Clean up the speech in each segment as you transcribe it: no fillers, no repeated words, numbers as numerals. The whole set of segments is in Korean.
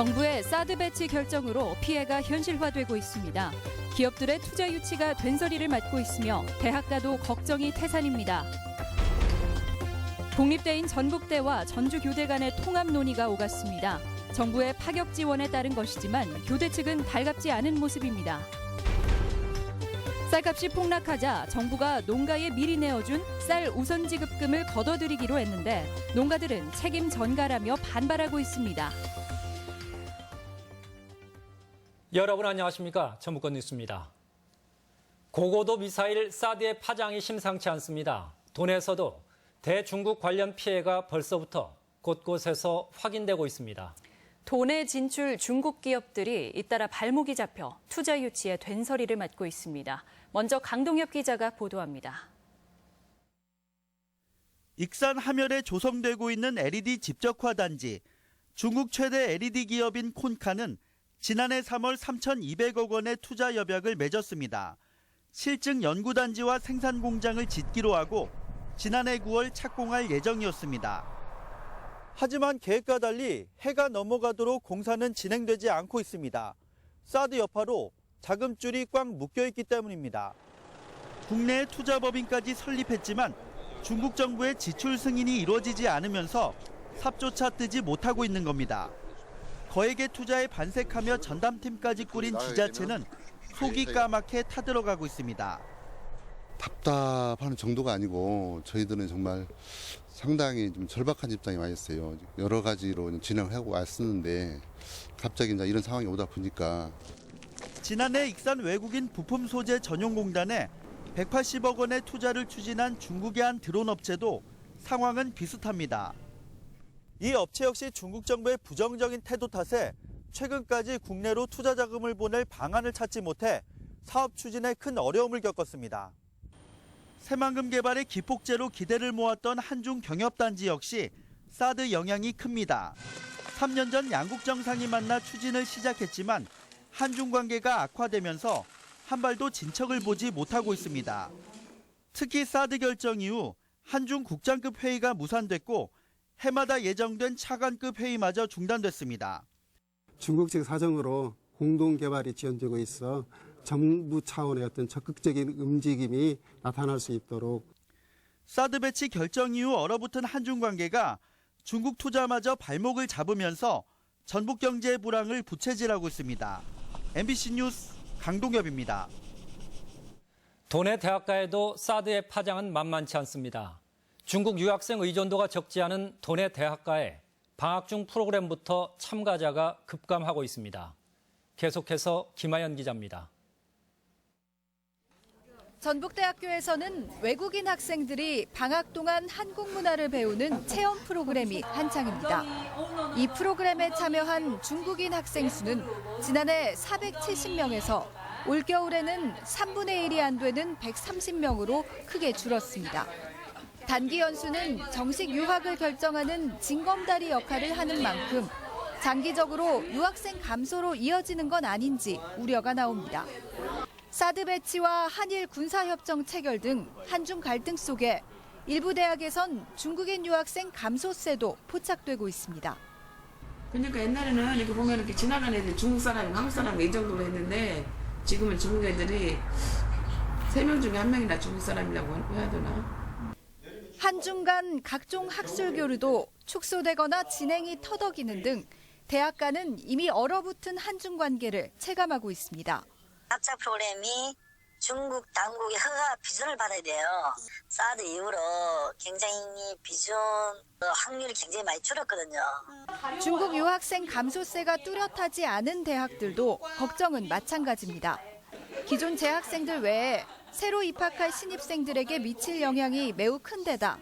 정부의 사드 배치 결정으로 피해가 현실화되고 있습니다. 기업들의 투자 유치가 된소리를 맞고 있으며 대학가도 걱정이 태산입니다. 공립대인 전북대와 전주교대 간의 통합 논의가 오갔습니다. 정부의 파격 지원에 따른 것이지만 교대 측은 달갑지 않은 모습입니다. 쌀값이 폭락하자 정부가 농가에 미리 내어준 쌀 우선 지급금을 걷어들이기로 했는데 농가들은 책임 전가라며 반발하고 있습니다. 여러분 안녕하십니까? 전북권 뉴스입니다. 고고도 미사일 사드의 파장이 심상치 않습니다. 도내에서도 대중국 관련 피해가 벌써부터 곳곳에서 확인되고 있습니다. 도내 진출 중국 기업들이 잇따라 발목이 잡혀 투자 유치에 된소리를 맞고 있습니다. 먼저 강동엽 기자가 보도합니다. 익산 함열에 조성되고 있는 LED 집적화 단지. 중국 최대 LED 기업인 콘카는 지난해 3월 3,200억 원의 투자 협약을 맺었습니다. 실증 연구단지와 생산 공장을 짓기로 하고 지난해 9월 착공할 예정이었습니다. 하지만 계획과 달리 해가 넘어가도록 공사는 진행되지 않고 있습니다. 사드 여파로 자금줄이 꽉 묶여있기 때문입니다. 국내에 투자법인까지 설립했지만 중국 정부의 지출 승인이 이루어지지 않으면서 삽조차 뜨지 못하고 있는 겁니다. 거액의 투자에 반색하며 전담팀까지 꾸린 지자체는 속이 까맣게 타들어가고 있습니다. 답답하는 정도가 아니고 저희들은 정말 상당히 좀 절박한 입장이 많이 있어요. 여러 가지로 진행을 하고 왔었는데 갑자기 이제 이런 상황이 오다 보니까. 지난해 익산 외국인 부품 소재 전용공단에 180억 원의 투자를 추진한 중국의 한 드론 업체도 상황은 비슷합니다. 이 업체 역시 중국 정부의 부정적인 태도 탓에 최근까지 국내로 투자 자금을 보낼 방안을 찾지 못해 사업 추진에 큰 어려움을 겪었습니다. 새만금 개발의 기폭제로 기대를 모았던 한중 경협단지 역시 사드 영향이 큽니다. 3년 전 양국 정상이 만나 추진을 시작했지만 한중 관계가 악화되면서 한 발도 진척을 보지 못하고 있습니다. 특히 사드 결정 이후 한중 국장급 회의가 무산됐고 해마다 예정된 차관급 회의마저 중단됐습니다. 중국 측 사정으로 공동 개발이 지연되고 있어 정부 차원의 어떤 적극적인 움직임이 나타날 수 있도록. 사드 배치 결정 이후 얼어붙은 한중 관계가 중국 투자마저 발목을 잡으면서 전북 경제의 불황을 부채질하고 있습니다. MBC 뉴스 강동엽입니다. 도내 대학가에도 사드의 파장은 만만치 않습니다. 중국 유학생 의존도가 적지 않은 도내 대학가에 방학 중 프로그램부터 참가자가 급감하고 있습니다. 계속해서 김하연 기자입니다. 전북대학교에서는 외국인 학생들이 방학 동안 한국 문화를 배우는 체험 프로그램이 한창입니다. 이 프로그램에 참여한 중국인 학생 수는 지난해 470명에서 올겨울에는 3분의 1이 안 되는 130명으로 크게 줄었습니다. 단기 연수는 정식 유학을 결정하는 징검다리 역할을 하는 만큼 장기적으로 유학생 감소로 이어지는 건 아닌지 우려가 나옵니다. 사드 배치와 한일 군사협정 체결 등 한중 갈등 속에 일부 대학에선 중국인 유학생 감소세도 포착되고 있습니다. 그러니까 옛날에는 이렇게 보면 이렇게 지나가는 애들 중국 사람이 한국 사람이 이 정도로 했는데 지금은 중국 애들이 3명 중에 1명이나 중국 사람이라고 해야 되나? 한중 간 각종 학술 교류도 축소되거나 진행이 터덕이는 등 대학가는 이미 얼어붙은 한중 관계를 체감하고 있습니다. 학자 프로그램이 중국 당국의 허가 비준을 받아야 돼요. 사드 이후로 굉장히 비준 확률이 굉장히 많이 줄었거든요. 중국 유학생 감소세가 뚜렷하지 않은 대학들도 걱정은 마찬가지입니다. 기존 재학생들 외에 새로 입학할 신입생들에게 미칠 영향이 매우 큰 데다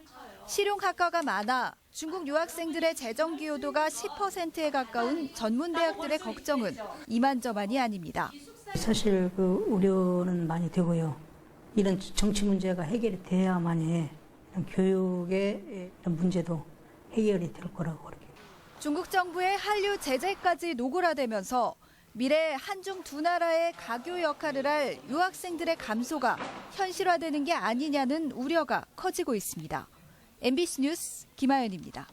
실용학과가 많아 중국 유학생들의 재정 기여도가 10%에 가까운 전문대학들의 걱정은 이만저만이 아닙니다. 사실 그 우려는 많이 되고요. 이런 정치 문제가 해결이 돼야만이 교육의 이런 문제도 해결이 될 거라고 그렇게. 중국 정부의 한류 제재까지 노골화되면서 미래 한중 두 나라의 가교 역할을 할 유학생들의 감소가 현실화되는 게 아니냐는 우려가 커지고 있습니다. MBC 뉴스 김하연입니다.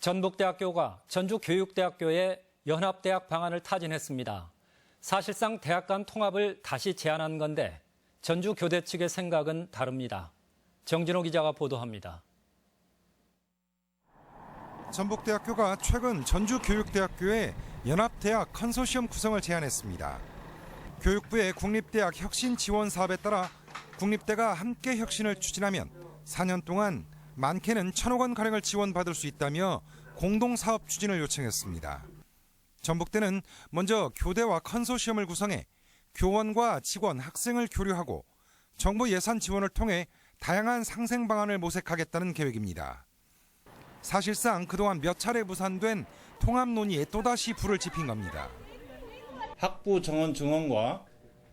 전북대학교가 전주교육대학교의 연합대학 방안을 타진했습니다. 사실상 대학 간 통합을 다시 제안한 건데 전주교대 측의 생각은 다릅니다. 정진호 기자가 보도합니다. 전북대학교가 최근 전주교육대학교에 연합대학 컨소시엄 구성을 제안했습니다. 교육부의 국립대학 혁신 지원 사업에 따라 국립대가 함께 혁신을 추진하면 4년 동안 많게는 1,000억 원가량을 지원받을 수 있다며 공동사업 추진을 요청했습니다. 전북대는 먼저 교대와 컨소시엄을 구성해 교원과 직원, 학생을 교류하고 정부 예산 지원을 통해 다양한 상생 방안을 모색하겠다는 계획입니다. 사실상 그동안 몇 차례 무산된 통합 논의에 또다시 불을 지핀 겁니다. 학부 정원 증원과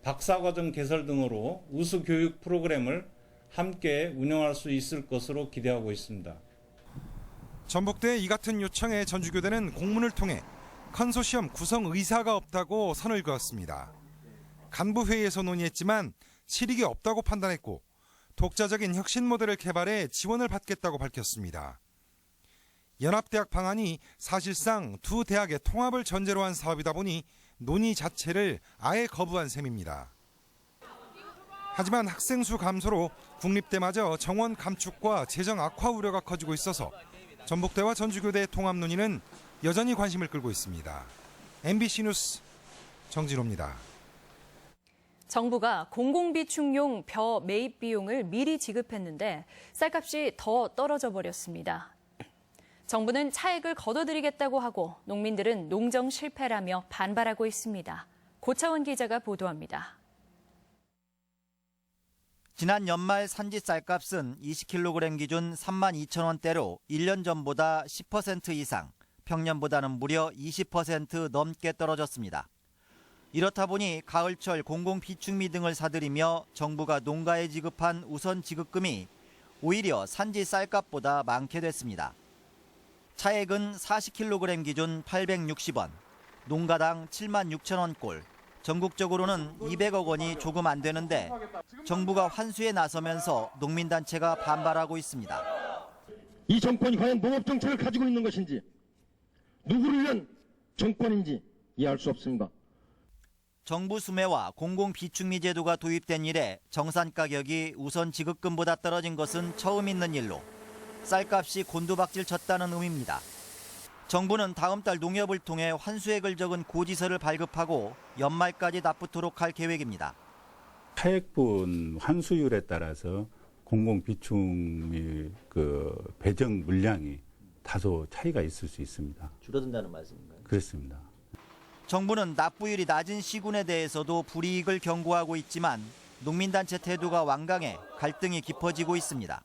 박사과정 개설 등으로 우수 교육 프로그램을 함께 운영할 수 있을 것으로 기대하고 있습니다. 전북대의 이 같은 요청에 전주교대는 공문을 통해 컨소시엄 구성 의사가 없다고 선을 그었습니다. 간부회의에서 논의했지만 실익이 없다고 판단했고 독자적인 혁신 모델을 개발해 지원을 받겠다고 밝혔습니다. 연합대학 방안이 사실상 두 대학의 통합을 전제로 한 사업이다 보니 논의 자체를 아예 거부한 셈입니다. 하지만 학생 수 감소로 국립대마저 정원 감축과 재정 악화 우려가 커지고 있어서 전북대와 전주교대의 통합 논의는 여전히 관심을 끌고 있습니다. MBC 뉴스 정진호입니다. 정부가 공공비축용 벼 매입 비용을 미리 지급했는데 쌀값이 더 떨어져 버렸습니다. 정부는 차액을 걷어들이겠다고 하고 농민들은 농정 실패라며 반발하고 있습니다. 고차원 기자가 보도합니다. 지난 연말 산지 쌀값은 20kg 기준 32,000원대로 1년 전보다 10% 이상, 평년보다는 무려 20% 넘게 떨어졌습니다. 이렇다 보니 가을철 공공비축미 등을 사들이며 정부가 농가에 지급한 우선 지급금이 오히려 산지 쌀값보다 많게 됐습니다. 차액은 40kg 기준 860원, 농가당 76,000원꼴, 전국적으로는 200억 원이 조금 안 되는데 정부가 환수에 나서면서 농민단체가 반발하고 있습니다. 이 정권이 과연 농업정책을 가지고 있는 것인지, 누구를 위한 정권인지 이해할 수 없습니다. 정부 수매와 공공비축미 제도가 도입된 이래 정산 가격이 우선 지급금보다 떨어진 것은 처음 있는 일로 쌀값이 곤두박질 쳤다는 의미입니다. 정부는 다음 달 농협을 통해 환수액을 적은 고지서를 발급하고 연말까지 납부토록 할 계획입니다. 차액분 환수율에 따라서 공공비축미 배정 물량이 다소 차이가 있을 수 있습니다. 줄어든다는 말씀인가요? 그렇습니다. 정부는 납부율이 낮은 시군에 대해서도 불이익을 경고하고 있지만 농민단체 태도가 완강해 갈등이 깊어지고 있습니다.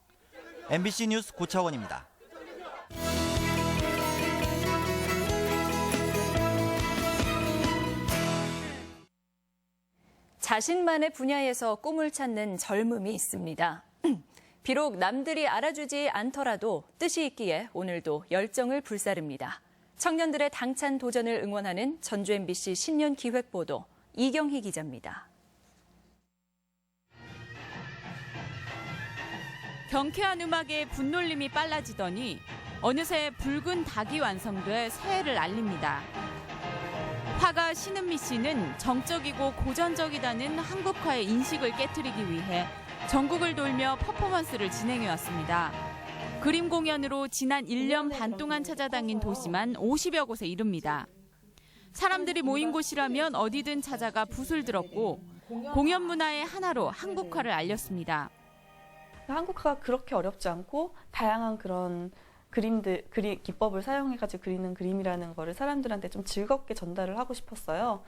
MBC 뉴스 고차원입니다. 자신만의 분야에서 꿈을 찾는 젊음이 있습니다. 비록 남들이 알아주지 않더라도 뜻이 있기에 오늘도 열정을 불사릅니다. 청년들의 당찬 도전을 응원하는 전주 MBC 신년 기획보도 이경희 기자입니다. 경쾌한 음악에 분놀림이 빨라지더니 어느새 붉은 닭이 완성돼 새해를 알립니다. 화가 신은미 씨는 정적이고 고전적이다는 한국화의 인식을 깨트리기 위해 전국을 돌며 퍼포먼스를 진행해왔습니다. 그림 공연으로 지난 1년 반 동안 찾아다닌 도시만 50여 곳에 이릅니다. 사람들이 모인 곳이라면 어디든 찾아가 붓을 들었고 공연 문화의 하나로 한국화를 알렸습니다. 한국화가 그렇게 어렵지 않고 다양한 그런 기법을 사용해가지고 그리는 그림이라는 거를 사람들한테 좀 즐겁게 전달을 하고 싶었어요.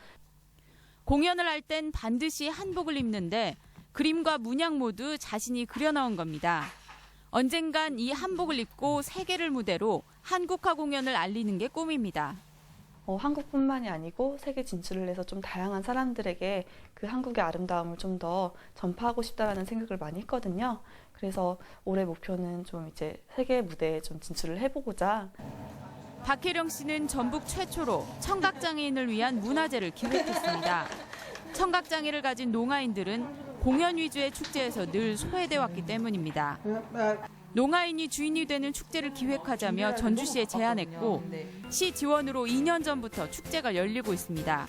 공연을 할 땐 반드시 한복을 입는데 그림과 문양 모두 자신이 그려넣은 겁니다. 언젠간 이 한복을 입고 세계를 무대로 한국화 공연을 알리는 게 꿈입니다. 한국뿐만이 아니고 세계 진출을 해서 좀 다양한 사람들에게 그 한국의 아름다움을 좀 더 전파하고 싶다라는 생각을 많이 했거든요. 그래서 올해 목표는 좀 이제 세계 무대에 좀 진출을 해보고자. 박혜령 씨는 전북 최초로 청각장애인을 위한 문화제를 기획했습니다. 청각장애를 가진 농아인들은 공연 위주의 축제에서 늘 소외돼 왔기 때문입니다. 농아인이 주인이 되는 축제를 기획하자며 전주시에 제안했고 시 지원으로 2년 전부터 축제가 열리고 있습니다.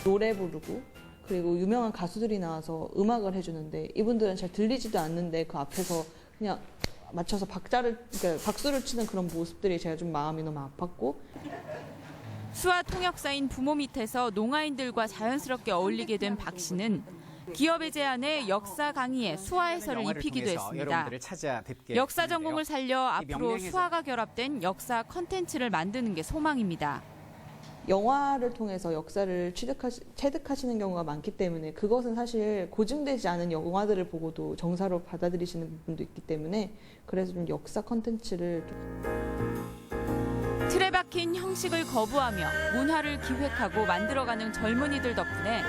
노래 부르고 그리고 유명한 가수들이 나와서 음악을 해주는데 이분들은 잘 들리지도 않는데 그 앞에서 그냥 맞춰서 박수를 치는 그런 모습들이 제가 좀 마음이 너무 아팠고. 수화 통역사인 부모 밑에서 농아인들과 자연스럽게 어울리게 된 박 씨는 기업의 제안에 역사 강의에 수화 해설을 입히기도 했습니다. 역사 전공을 살려 앞으로 수화가 결합된 역사 컨텐츠를 만드는 게 소망입니다. 영화를 통해서 역사를 체득하시는 경우가 많기 때문에 그것은 사실 고증되지 않은 영화들을 보고도 정사로 받아들이시는 부분도 있기 때문에 그래서 좀 역사 컨텐츠를 틀에 박힌 형식을 거부하며 문화를 기획하고 만들어가는 젊은이들 덕분에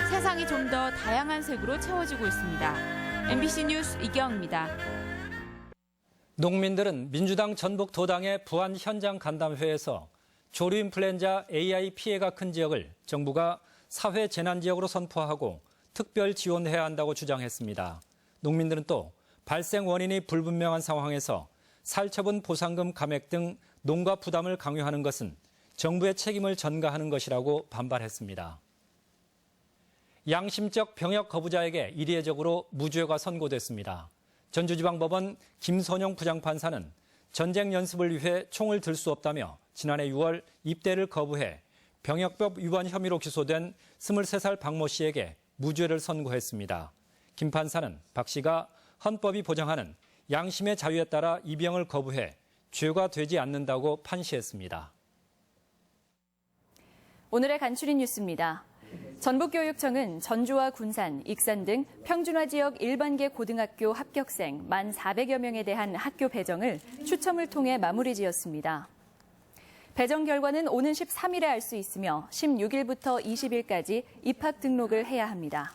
세상이 좀 더 다양한 색으로 채워지고 있습니다. MBC 뉴스 이경입니다. 농민들은 민주당 전북 도당의 부안 현장 간담회에서 조류 인플루엔자 AI 피해가 큰 지역을 정부가 사회 재난 지역으로 선포하고 특별 지원해야 한다고 주장했습니다. 농민들은 또 발생 원인이 불분명한 상황에서 살처분 보상금 감액 등 농가 부담을 강요하는 것은 정부의 책임을 전가하는 것이라고 반발했습니다. 양심적 병역 거부자에게 이례적으로 무죄가 선고됐습니다. 전주지방법원 김선영 부장판사는 전쟁 연습을 위해 총을 들 수 없다며 지난해 6월 입대를 거부해 병역법 위반 혐의로 기소된 23살 박모 씨에게 무죄를 선고했습니다. 김 판사는 박 씨가 헌법이 보장하는 양심의 자유에 따라 입영을 거부해 죄가 되지 않는다고 판시했습니다. 오늘의 간추린 뉴스입니다. 전북교육청은 전주와 군산, 익산 등 평준화 지역 일반계 고등학교 합격생 1,400여 명에 대한 학교 배정을 추첨을 통해 마무리 지었습니다. 배정 결과는 오는 13일에 알 수 있으며 16일부터 20일까지 입학 등록을 해야 합니다.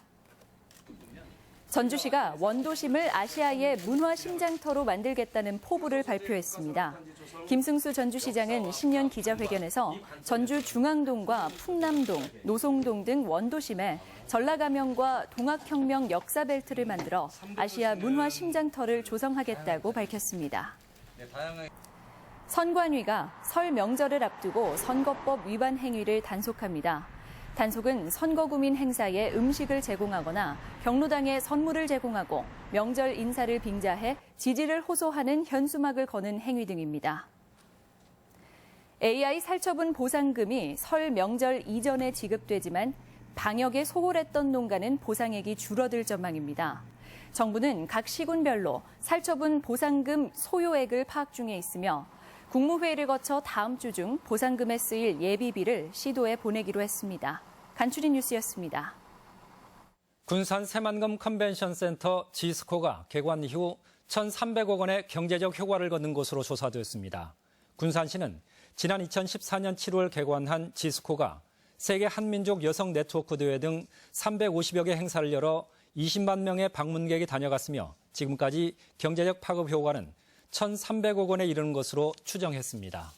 전주시가 원도심을 아시아의 문화 심장터로 만들겠다는 포부를 발표했습니다. 김승수 전주시장은 신년 기자회견에서 전주 중앙동과 풍남동, 노송동 등 원도심에 전라가명과 동학혁명 역사벨트를 만들어 아시아 문화 심장터를 조성하겠다고 밝혔습니다. 선관위가 설 명절을 앞두고 선거법 위반 행위를 단속합니다. 단속은 선거구민 행사에 음식을 제공하거나 경로당에 선물을 제공하고 명절 인사를 빙자해 지지를 호소하는 현수막을 거는 행위 등입니다. AI 살처분 보상금이 설 명절 이전에 지급되지만 방역에 소홀했던 농가는 보상액이 줄어들 전망입니다. 정부는 각 시군별로 살처분 보상금 소요액을 파악 중에 있으며 국무회의를 거쳐 다음 주 중 보상금에 쓰일 예비비를 시도에 보내기로 했습니다. 간추린 뉴스였습니다. 군산 새만금 컨벤션센터 지스코가 개관 이후 1,300억 원의 경제적 효과를 거둔 것으로 조사됐습니다. 군산시는 지난 2014년 7월 개관한 지스코가 세계 한민족 여성 네트워크 대회 등 350여 개 행사를 열어 20만 명의 방문객이 다녀갔으며 지금까지 경제적 파급 효과는 1,300억 원에 이르는 것으로 추정했습니다.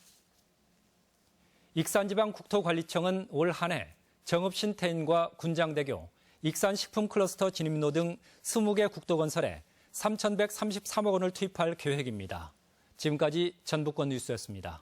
익산지방국토관리청은 올 한 해 정읍신태인과 군장대교, 익산식품클러스터 진입로 등 20개 국도건설에 3,133억 원을 투입할 계획입니다. 지금까지 전북권 뉴스였습니다.